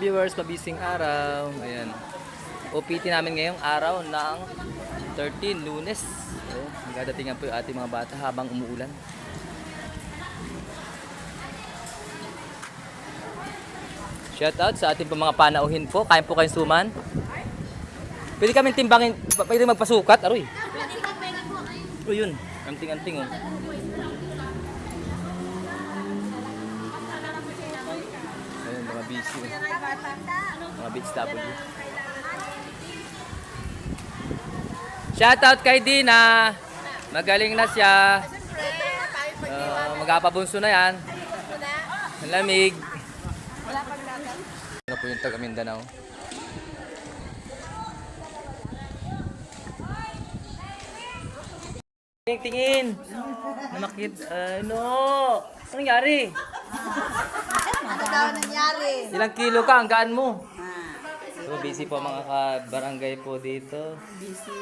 Viewers, mabising araw. Ayan. OPT namin ngayong araw ng 13, Lunes. So, magdadatingan po yung ating mga bata habang umuulan. Shout out sa ating mga panauhin po. Kain po kayong suman. Pwede kami timbangin, pwede magpasukat. Aroy. O yun, anting-anting oh. Ayun, mga busy. Mga beach W. Shout out kay Dina. Magaling na siya. Magpapabunso na yan. Ang lamig. Ano po yung taga Mindanao? Tingin. Namakit. Ano? Anong nangyari? Ano daw nangyari? Ilang kilo ka? Ang gaan mo? So busy po mga ka-barangay po dito. Busy.